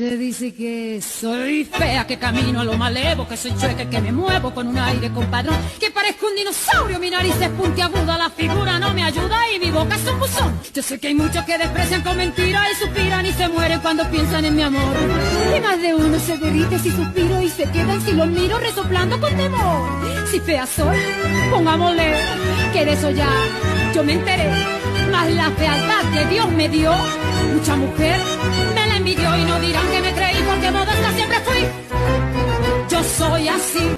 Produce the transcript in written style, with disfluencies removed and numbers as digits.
Se dice que soy fea, que camino a lo malevo, que soy chueca, que me muevo con un aire compadrón, que parezco un dinosaurio, mi nariz es puntiaguda, la figura no me ayuda y mi boca es un buzón. Yo sé que hay muchos que desprecian con mentiras y suspiran y se mueren cuando piensan en mi amor. Y más de uno se derrite si suspiro y se quedan si lo miro resoplando con temor. Si fea soy, pongámosle que de eso ya yo me enteré. Más la fealdad que Dios me dio, mucha mujer me la envidió y no dirán que me creí porque modesta siempre fui. Yo soy así.